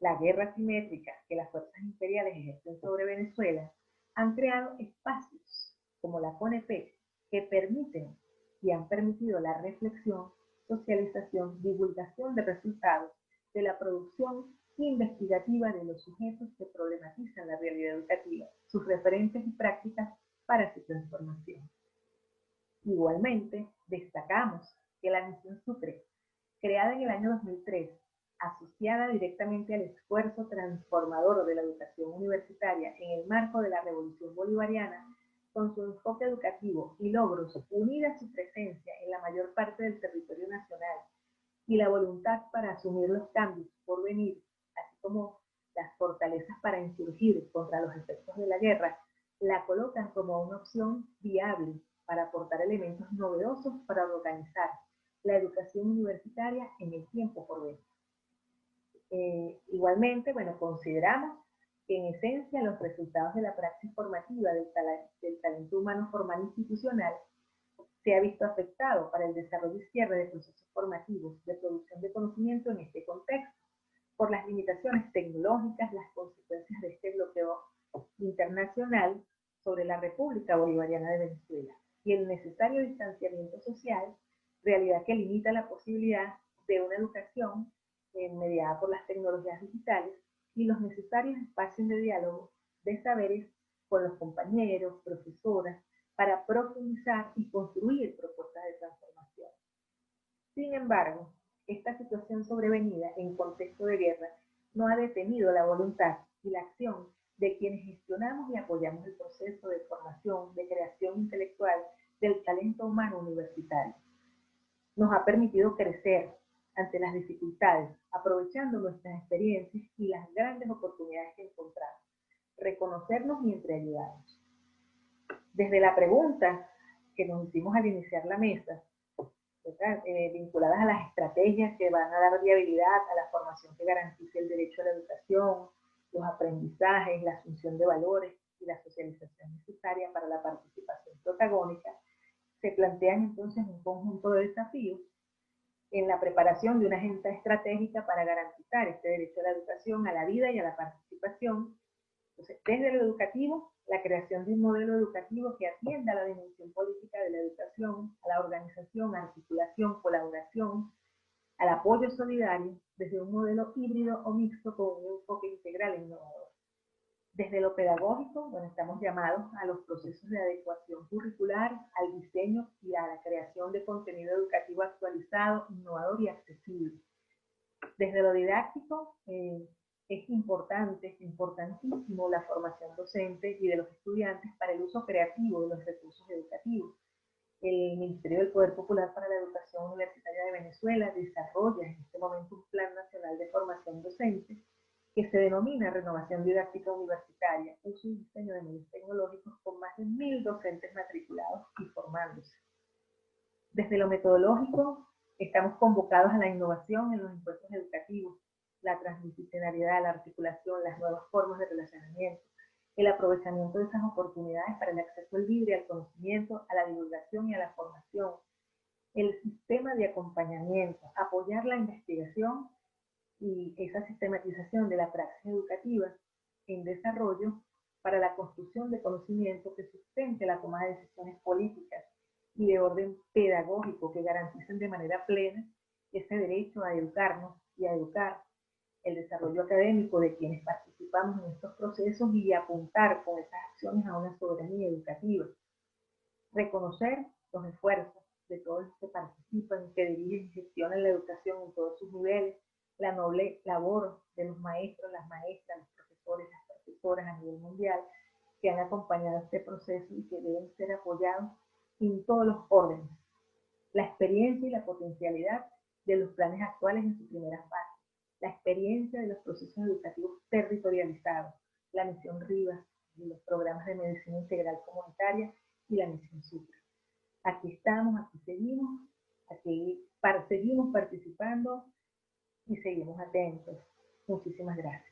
A: la guerra asimétrica que las fuerzas imperiales ejercen sobre Venezuela, han creado espacios como la CONEPEC que permiten y han permitido la reflexión, socialización, divulgación de resultados de la producción investigativa de los sujetos que problematizan la realidad educativa, sus referentes y prácticas para su transformación. Igualmente, destacamos que la misión Sucre, creada en el año 2003, asociada directamente al esfuerzo transformador de la educación universitaria en el marco de la Revolución Bolivariana, con su enfoque educativo y logros unida a su presencia en la mayor parte del territorio nacional y la voluntad para asumir los cambios por venir, así como las fortalezas para insurgir contra los efectos de la guerra, la colocan como una opción viable para aportar elementos novedosos para organizar la educación universitaria en el tiempo por venir. Igualmente, consideramos que en esencia los resultados de la praxis formativa del talento humano formal institucional se ha visto afectado para el desarrollo y cierre de procesos formativos de producción de conocimiento en este contexto, por las limitaciones tecnológicas, las consecuencias de este bloqueo internacional sobre la República Bolivariana de Venezuela y el necesario distanciamiento social, realidad que limita la posibilidad de una educación mediada por las tecnologías digitales y los necesarios espacios de diálogo de saberes con los compañeros, profesoras, para profundizar y construir propuestas de transformación. Sin embargo, esta situación sobrevenida en contexto de guerra no ha detenido la voluntad y la acción de quienes gestionamos y apoyamos el proceso de formación, de creación intelectual del talento humano universitario. Nos ha permitido crecer ante las dificultades, aprovechando nuestras experiencias y las grandes oportunidades que encontramos, reconocernos y entreayudarnos. Desde la pregunta que nos hicimos al iniciar la mesa, vinculadas a las estrategias que van a dar viabilidad a la formación que garantice el derecho a la educación, los aprendizajes, la asunción de valores y la socialización necesaria para la participación protagónica, se plantean entonces un conjunto de desafíos en la preparación de una agenda estratégica para garantizar este derecho a la educación, a la vida y a la participación. Entonces, desde lo educativo, la creación de un modelo educativo que atienda a la dimensión política de la educación, a la organización, articulación, colaboración, al apoyo solidario, desde un modelo híbrido o mixto con un enfoque integral e innovador. Desde lo pedagógico, estamos llamados a los procesos de adecuación curricular, al diseño y a la creación de contenido educativo actualizado, innovador y accesible. Desde lo didáctico, es importantísimo la formación docente y de los estudiantes para el uso creativo de los recursos educativos. El Ministerio del Poder Popular para la Educación Universitaria de Venezuela desarrolla en este momento un Plan Nacional de Formación Docente que se denomina Renovación Didáctica Universitaria, uso y diseño de medios tecnológicos, con más de 1000 docentes matriculados y formándose. Desde lo metodológico, estamos convocados a la innovación en los encuentros educativos, la transdisciplinariedad, la articulación, las nuevas formas de relacionamiento, el aprovechamiento de esas oportunidades para el acceso libre al conocimiento, a la divulgación y a la formación, el sistema de acompañamiento, apoyar la investigación y esa sistematización de la praxis educativa en desarrollo para la construcción de conocimiento que sustente la toma de decisiones políticas y de orden pedagógico que garanticen de manera plena ese derecho a educarnos y a educar, el desarrollo académico de quienes participamos en estos procesos y apuntar con esas acciones a una soberanía educativa. Reconocer los esfuerzos de todos los que participan, que dirigen y gestionan la educación en todos sus niveles, la noble labor de los maestros, las maestras, los profesores, las profesoras a nivel mundial, que han acompañado este proceso y que deben ser apoyados en todos los órdenes. La experiencia y la potencialidad de los planes actuales en su primera fase, la experiencia de los procesos educativos territorializados, la misión Rivas y los programas de medicina integral comunitaria y la misión Sucre. Aquí estamos, aquí seguimos participando y seguimos atentos. Muchísimas gracias.